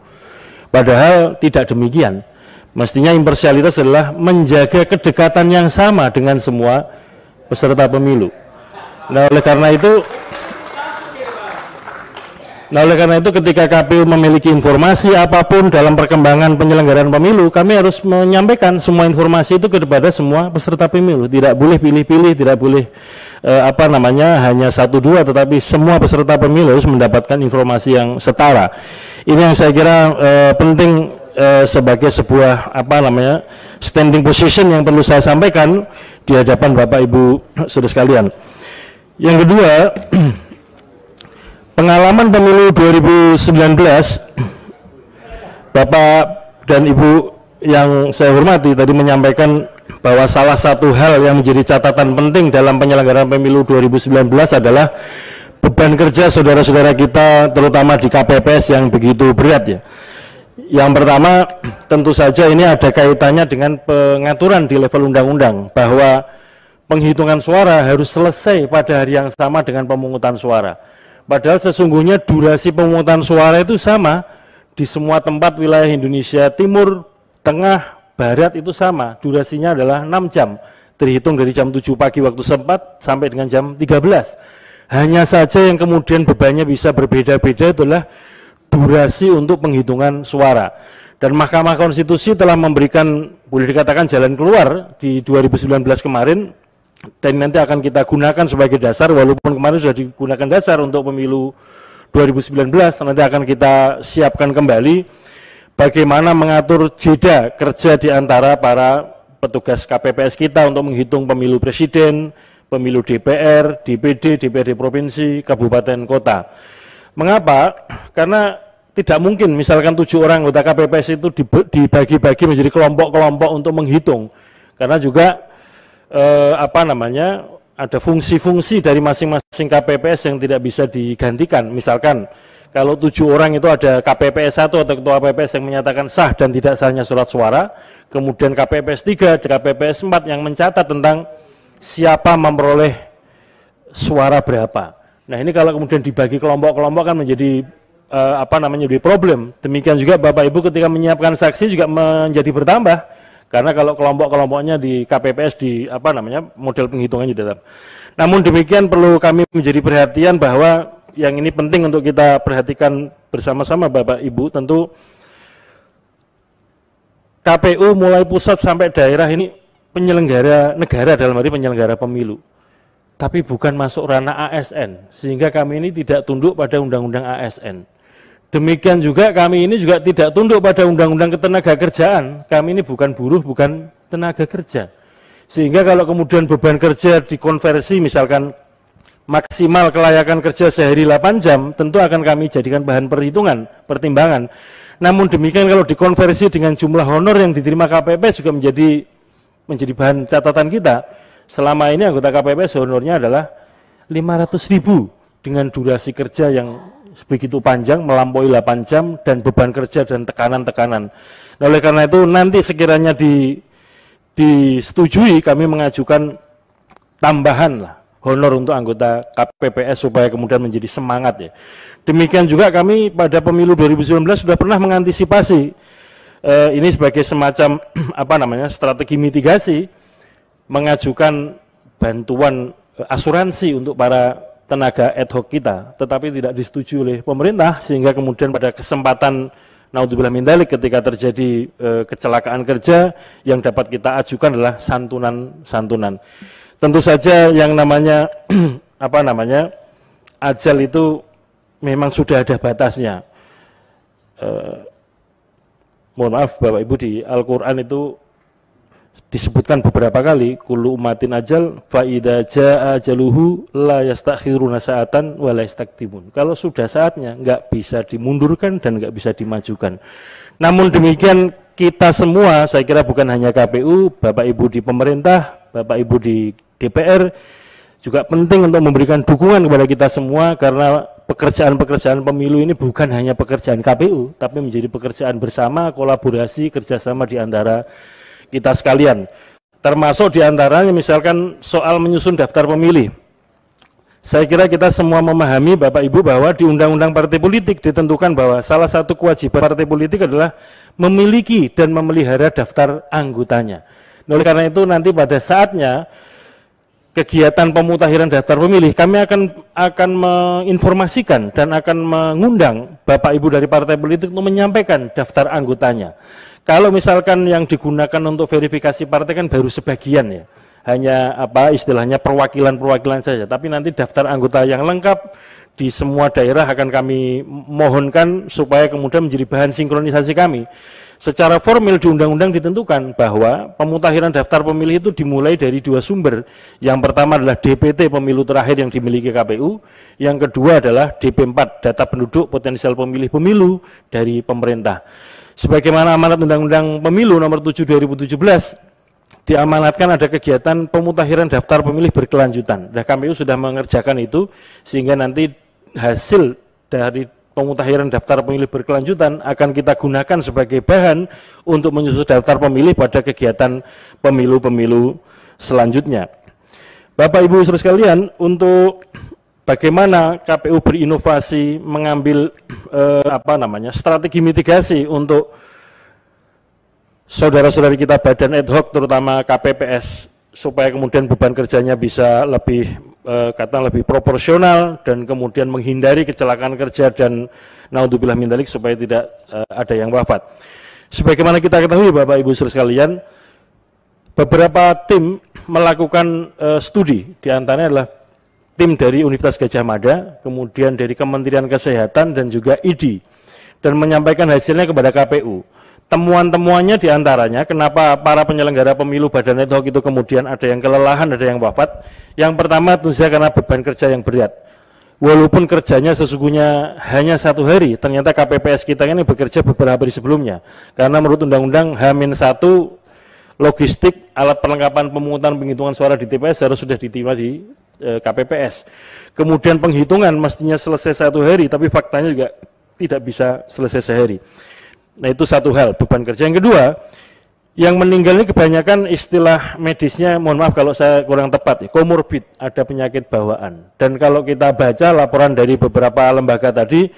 Padahal tidak demikian. Mestinya imparsialitas adalah menjaga kedekatan yang sama dengan semua peserta pemilu. Nah oleh karena itu ketika KPU memiliki informasi apapun dalam perkembangan penyelenggaraan pemilu, kami harus menyampaikan semua informasi itu kepada semua peserta pemilu. Tidak boleh pilih-pilih, tidak boleh hanya 1-2, tetapi semua peserta pemilu harus mendapatkan informasi yang setara. Ini yang saya kira penting sebagai sebuah standing position yang perlu saya sampaikan di hadapan Bapak Ibu saudara sekalian. Yang kedua, pengalaman pemilu 2019, Bapak dan Ibu yang saya hormati tadi menyampaikan bahwa salah satu hal yang menjadi catatan penting dalam penyelenggaraan pemilu 2019 adalah beban kerja saudara-saudara kita terutama di KPPS yang begitu berat ya. Yang pertama tentu saja ini ada kaitannya dengan pengaturan di level undang-undang bahwa penghitungan suara harus selesai pada hari yang sama dengan pemungutan suara. Padahal sesungguhnya durasi pemungutan suara itu sama di semua tempat wilayah Indonesia Timur, Tengah, Barat itu sama. Durasinya adalah 6 jam, terhitung dari jam 7 pagi waktu setempat sampai dengan jam 13. Hanya saja yang kemudian bebannya bisa berbeda-beda itulah durasi untuk penghitungan suara. Dan Mahkamah Konstitusi telah memberikan, boleh dikatakan jalan keluar di 2019 kemarin, dan nanti akan kita gunakan sebagai dasar, walaupun kemarin sudah digunakan dasar untuk pemilu 2019, nanti akan kita siapkan kembali bagaimana mengatur jeda kerja di antara para petugas KPPS kita untuk menghitung pemilu presiden, pemilu DPR, DPD, DPRD provinsi, kabupaten, kota. Mengapa? Karena tidak mungkin misalkan 7 orang anggota KPPS itu dibagi-bagi menjadi kelompok-kelompok untuk menghitung, karena juga ada fungsi-fungsi dari masing-masing KPPS yang tidak bisa digantikan. Misalkan kalau 7 orang itu ada KPPS 1 atau ketua KPPS yang menyatakan sah dan tidak sahnya surat suara, kemudian KPPS 3, KPPS 4 yang mencatat tentang siapa memperoleh suara berapa. Nah ini kalau kemudian dibagi kelompok-kelompok kan menjadi menjadi problem. Demikian juga Bapak Ibu ketika menyiapkan saksi juga menjadi bertambah. Karena kalau kelompok-kelompoknya di KPPS model penghitungannya dalam. Namun demikian perlu kami menjadi perhatian bahwa yang ini penting untuk kita perhatikan bersama-sama Bapak Ibu, tentu KPU mulai pusat sampai daerah ini penyelenggara negara, dalam arti penyelenggara pemilu. Tapi bukan masuk ranah ASN, sehingga kami ini tidak tunduk pada undang-undang ASN. Demikian juga kami ini juga tidak tunduk pada undang-undang ketenagakerjaan. Kami ini bukan buruh, bukan tenaga kerja. Sehingga kalau kemudian beban kerja dikonversi misalkan maksimal kelayakan kerja sehari 8 jam, tentu akan kami jadikan bahan perhitungan, pertimbangan. Namun demikian kalau dikonversi dengan jumlah honor yang diterima KPPS juga menjadi bahan catatan kita. Selama ini anggota KPPS honornya adalah 500.000 dengan durasi kerja yang begitu panjang, melampaui 8 jam, dan beban kerja dan tekanan-tekanan. Nah, oleh karena itu nanti sekiranya disetujui, kami mengajukan tambahan lah honor untuk anggota KPPS supaya kemudian menjadi semangat ya. Demikian juga kami pada pemilu 2019 sudah pernah mengantisipasi ini sebagai semacam strategi mitigasi, mengajukan bantuan asuransi untuk para tenaga ad hoc kita, tetapi tidak disetujui oleh pemerintah, sehingga kemudian pada kesempatan naudzubillah min dzalik ketika terjadi kecelakaan kerja, yang dapat kita ajukan adalah santunan. Tentu saja yang namanya ajal itu memang sudah ada batasnya. Mohon maaf Bapak Ibu, di Al-Quran itu disebutkan beberapa kali, kullu ummatin ajal fa idza jaa ajaluhu la yastakhiruna sa'atan wa la yastakdimun. Kalau sudah saatnya nggak bisa dimundurkan dan nggak bisa dimajukan. Namun demikian kita semua, saya kira bukan hanya KPU, Bapak Ibu di pemerintah, Bapak Ibu di DPR, juga penting untuk memberikan dukungan kepada kita semua, karena pekerjaan-pekerjaan pemilu ini bukan hanya pekerjaan KPU, tapi menjadi pekerjaan bersama, kolaborasi, kerjasama di antara kita sekalian. Termasuk di antaranya misalkan soal menyusun daftar pemilih. Saya kira kita semua memahami Bapak Ibu bahwa di Undang-Undang Partai Politik ditentukan bahwa salah satu kewajiban partai politik adalah memiliki dan memelihara daftar anggotanya. Oleh karena itu nanti pada saatnya kegiatan pemutakhiran daftar pemilih, kami akan menginformasikan dan akan mengundang Bapak Ibu dari partai politik untuk menyampaikan daftar anggotanya. Kalau misalkan yang digunakan untuk verifikasi partai kan baru sebagian ya, hanya istilahnya perwakilan-perwakilan saja, tapi nanti daftar anggota yang lengkap di semua daerah akan kami mohonkan supaya kemudian menjadi bahan sinkronisasi kami. Secara formal di undang-undang ditentukan bahwa pemutakhiran daftar pemilih itu dimulai dari dua sumber. Yang pertama adalah DPT pemilu terakhir yang dimiliki KPU, yang kedua adalah DP4 data penduduk potensial pemilih pemilu dari pemerintah. Sebagaimana amanat Undang-Undang Pemilu nomor 7 2017 diamanatkan ada kegiatan pemutakhiran daftar pemilih berkelanjutan. Nah, KPU sudah mengerjakan itu sehingga nanti hasil dari pemutakhiran daftar pemilih berkelanjutan akan kita gunakan sebagai bahan untuk menyusun daftar pemilih pada kegiatan pemilu-pemilu selanjutnya. Bapak Ibu saudara sekalian, untuk bagaimana KPU berinovasi mengambil strategi mitigasi untuk saudara-saudari kita badan ad hoc terutama KPPS supaya kemudian beban kerjanya bisa lebih lebih proporsional dan kemudian menghindari kecelakaan kerja dan naudzubillah min dzalik supaya tidak ada yang wafat. Sebagaimana kita ketahui Bapak Ibu saudara sekalian, beberapa tim melakukan studi, di antaranya adalah tim dari Universitas Gadjah Mada, kemudian dari Kementerian Kesehatan dan juga ID, dan menyampaikan hasilnya kepada KPU. Temuan-temuannya diantaranya kenapa para penyelenggara pemilu badan ad hoc itu kemudian ada yang kelelahan, ada yang wafat. Yang pertama tentu saja karena beban kerja yang berat. Walaupun kerjanya sesungguhnya hanya 1 hari, ternyata KPPS kita ini bekerja beberapa hari sebelumnya. Karena menurut Undang-Undang H-1 logistik alat perlengkapan pemungutan penghitungan suara di TPS harus sudah diterima di KPPS. Kemudian penghitungan mestinya selesai 1 hari, tapi faktanya juga tidak bisa selesai sehari. Nah, itu satu hal, beban kerja. Yang kedua, yang meninggal ini kebanyakan istilah medisnya, mohon maaf kalau saya kurang tepat, ya, komorbid, ada penyakit bawaan. Dan kalau kita baca laporan dari beberapa lembaga tadi,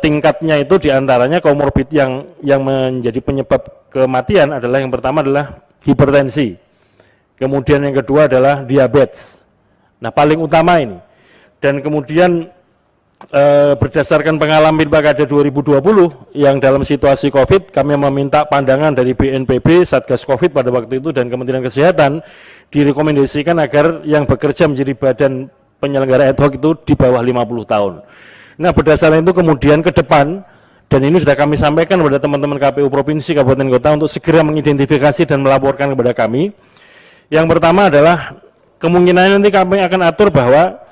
tingkatnya itu diantaranya komorbid yang menjadi penyebab kematian adalah yang pertama adalah hipertensi. Kemudian yang kedua adalah diabetes. Nah, paling utama ini. Dan kemudian berdasarkan pengalaman Pilkada 2020 yang dalam situasi COVID, kami meminta pandangan dari BNPB, Satgas COVID pada waktu itu dan Kementerian Kesehatan direkomendasikan agar yang bekerja menjadi badan penyelenggara ad hoc itu di bawah 50 tahun. Nah, berdasarkan itu kemudian ke depan, dan ini sudah kami sampaikan kepada teman-teman KPU Provinsi, Kabupaten Kota untuk segera mengidentifikasi dan melaporkan kepada kami. Yang pertama adalah kemungkinan nanti kami akan atur bahwa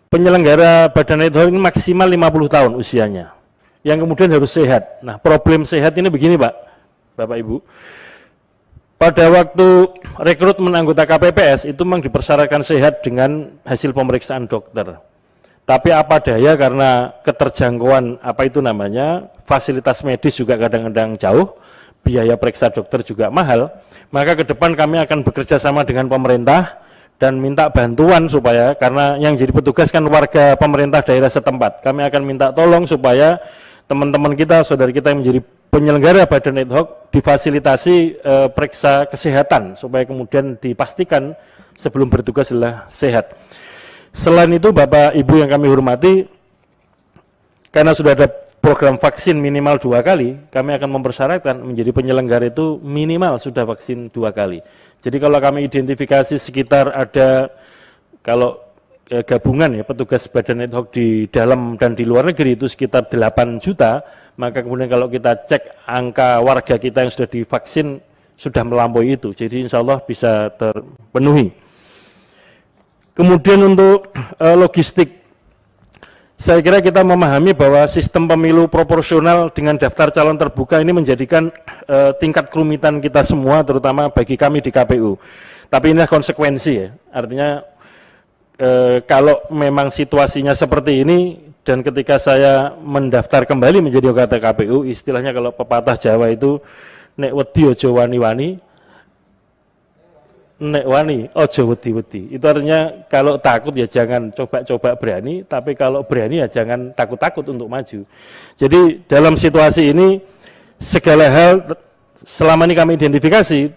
penyelenggara badan ad hoc ini maksimal 50 tahun usianya, yang kemudian harus sehat. Nah, problem sehat ini begini Pak, Bapak Ibu. Pada waktu rekrutmen anggota KPPS itu memang dipersyaratkan sehat dengan hasil pemeriksaan dokter. Tapi apa daya karena keterjangkauan fasilitas medis juga kadang-kadang jauh, biaya periksa dokter juga mahal, maka ke depan kami akan bekerja sama dengan pemerintah dan minta bantuan supaya, karena yang jadi petugas kan warga pemerintah daerah setempat, kami akan minta tolong supaya teman-teman kita, saudara kita yang menjadi penyelenggara badan ad hoc difasilitasi periksa kesehatan supaya kemudian dipastikan sebelum bertugas adalah sehat. Selain itu Bapak Ibu yang kami hormati, karena sudah ada program vaksin minimal 2 kali, kami akan mempersyaratkan menjadi penyelenggara itu minimal sudah vaksin 2 kali. Jadi kalau kami identifikasi sekitar ada, kalau gabungan ya petugas badan ad hoc di dalam dan di luar negeri itu sekitar 8 juta, maka kemudian kalau kita cek angka warga kita yang sudah divaksin sudah melampaui itu, jadi insya Allah bisa terpenuhi. Kemudian untuk logistik, saya kira kita memahami bahwa sistem pemilu proporsional dengan daftar calon terbuka ini menjadikan tingkat kerumitan kita semua, terutama bagi kami di KPU. Tapi inilah konsekuensi ya, artinya kalau memang situasinya seperti ini dan ketika saya mendaftar kembali menjadi anggota KPU, istilahnya kalau pepatah Jawa itu nek wedi aja wani-wani, nek wani aja wedi-wedi. Itu artinya kalau takut ya jangan coba-coba berani, tapi kalau berani ya jangan takut-takut untuk maju. Jadi dalam situasi ini segala hal selama ini kami identifikasi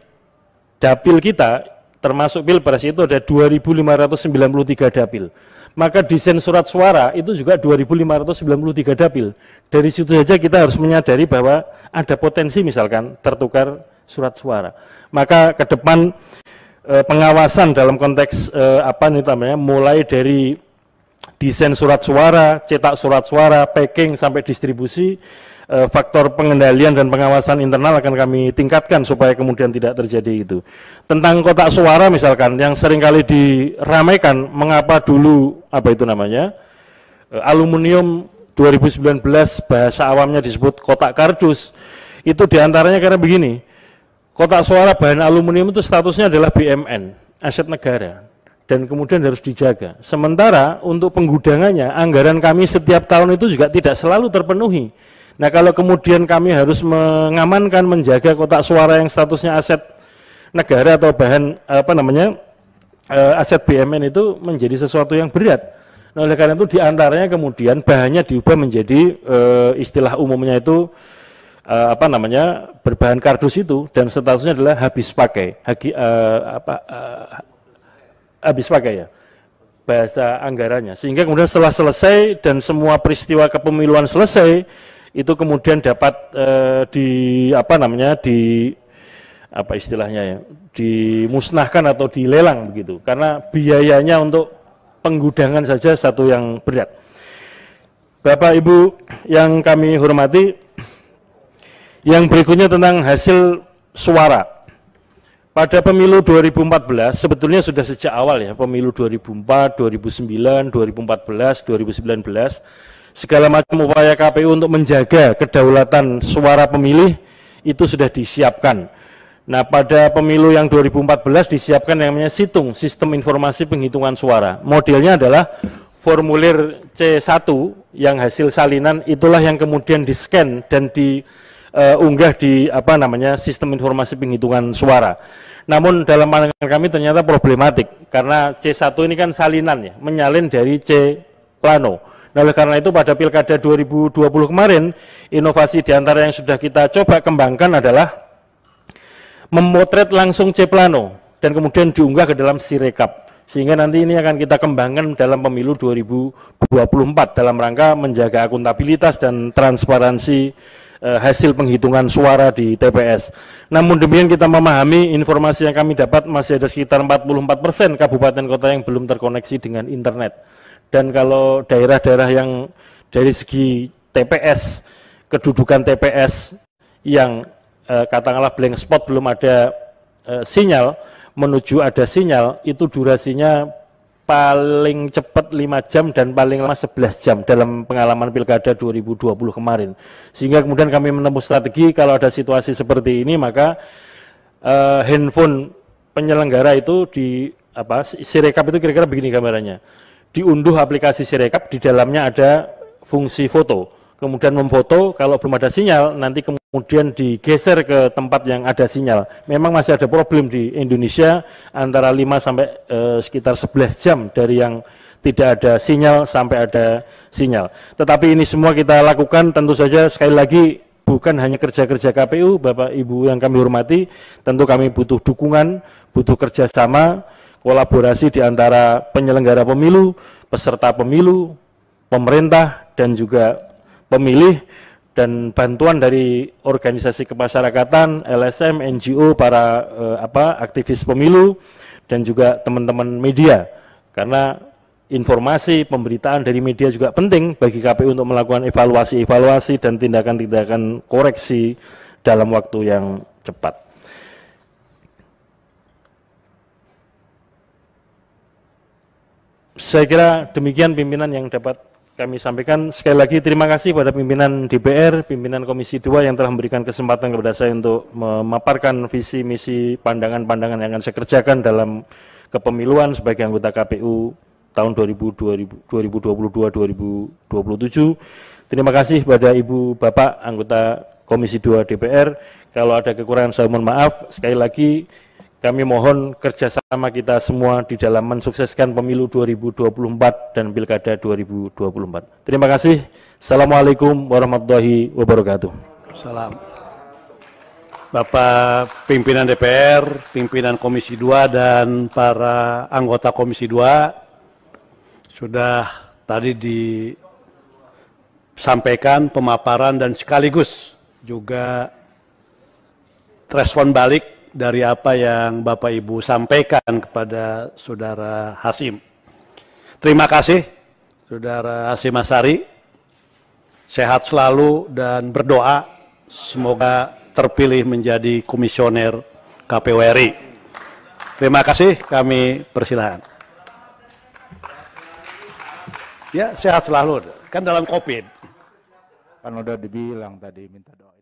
dapil kita termasuk Pilpres itu ada 2.593 dapil. Maka desain surat suara itu juga 2.593 dapil. Dari situ saja kita harus menyadari bahwa ada potensi misalkan tertukar surat suara. Maka ke depan pengawasan dalam konteks mulai dari desain surat suara, cetak surat suara, packing sampai distribusi, faktor pengendalian dan pengawasan internal akan kami tingkatkan supaya kemudian tidak terjadi itu. Tentang kotak suara misalkan yang seringkali diramaikan, mengapa dulu aluminium 2019 bahasa awamnya disebut kotak kardus, itu diantaranya karena begini, kotak suara bahan aluminium itu statusnya adalah BMN, aset negara, dan kemudian harus dijaga. Sementara untuk penggudangannya, anggaran kami setiap tahun itu juga tidak selalu terpenuhi. Nah, kalau kemudian kami harus mengamankan, menjaga kotak suara yang statusnya aset negara atau bahan aset BMN itu menjadi sesuatu yang berat. Nah, oleh karena itu diantaranya kemudian bahannya diubah menjadi istilah umumnya itu berbahan kardus itu, dan statusnya adalah habis pakai, habis pakai ya bahasa anggarannya. Sehingga kemudian setelah selesai dan semua peristiwa kepemiluan selesai, itu kemudian dapat dimusnahkan atau dilelang begitu, karena biayanya untuk penggudangan saja satu yang berat. Bapak Ibu yang kami hormati, yang berikutnya tentang hasil suara. Pada pemilu 2014 sebetulnya sudah sejak awal ya, pemilu 2004, 2009, 2014, 2019, segala macam upaya KPU untuk menjaga kedaulatan suara pemilih itu sudah disiapkan. Nah, pada pemilu yang 2014 disiapkan yang namanya SITUNG, Sistem Informasi Penghitungan Suara. Modelnya adalah formulir C1 yang hasil salinan, itulah yang kemudian di-scan dan diunggah di Sistem Informasi Penghitungan Suara. Namun dalam pandangan kami ternyata problematik, karena C1 ini kan salinan ya, menyalin dari C plano. Nah, oleh karena itu pada Pilkada 2020 kemarin, inovasi diantara yang sudah kita coba kembangkan adalah memotret langsung C plano dan kemudian diunggah ke dalam Sirekap, sehingga nanti ini akan kita kembangkan dalam pemilu 2024 dalam rangka menjaga akuntabilitas dan transparansi hasil penghitungan suara di TPS. Namun demikian kita memahami informasi yang kami dapat masih ada sekitar 44% kabupaten kota yang belum terkoneksi dengan internet. Dan kalau daerah-daerah yang dari segi TPS, kedudukan TPS yang katakanlah blank spot, belum ada sinyal, menuju ada sinyal, itu durasinya paling cepat 5 jam dan paling lama 11 jam dalam pengalaman Pilkada 2020 kemarin. Sehingga kemudian kami menempuh strategi, kalau ada situasi seperti ini maka handphone penyelenggara itu Sirekap itu kira-kira begini gambarannya. Diunduh aplikasi Sirekap, di dalamnya ada fungsi foto, kemudian memfoto, kalau belum ada sinyal nanti kemudian digeser ke tempat yang ada sinyal. Memang masih ada problem di Indonesia antara 5 sampai sekitar 11 jam dari yang tidak ada sinyal sampai ada sinyal. Tetapi ini semua kita lakukan tentu saja sekali lagi bukan hanya kerja-kerja KPU, Bapak Ibu yang kami hormati, tentu kami butuh dukungan, butuh kerjasama, kolaborasi di antara penyelenggara pemilu, peserta pemilu, pemerintah, dan juga pemilih, dan bantuan dari organisasi kemasyarakatan, LSM, NGO, para aktivis pemilu, dan juga teman-teman media. Karena informasi, pemberitaan dari media juga penting bagi KPU untuk melakukan evaluasi-evaluasi dan tindakan-tindakan koreksi dalam waktu yang cepat. Saya kira demikian pimpinan yang dapat kami sampaikan. Sekali lagi terima kasih pada pimpinan DPR, pimpinan Komisi 2 yang telah memberikan kesempatan kepada saya untuk memaparkan visi, misi, pandangan-pandangan yang akan saya kerjakan dalam kepemiluan sebagai anggota KPU tahun 2022-2027. Terima kasih pada Ibu Bapak anggota Komisi 2 DPR. Kalau ada kekurangan saya mohon maaf. Sekali lagi kami mohon kerjasama kita semua di dalam mensukseskan pemilu 2024 dan Pilkada 2024. Terima kasih. Assalamualaikum warahmatullahi wabarakatuh. Salam. Bapak pimpinan DPR, pimpinan Komisi 2 dan para anggota Komisi 2 sudah tadi disampaikan pemaparan dan sekaligus juga respon balik dari apa yang Bapak Ibu sampaikan kepada Saudara Hasyim. Terima kasih Saudara Hasyim Asyari, sehat selalu dan berdoa semoga terpilih menjadi komisioner KPU RI. Terima kasih, kami persilahkan. Ya, sehat selalu. Kan dalam COVID. Kan udah dibilang tadi minta doa.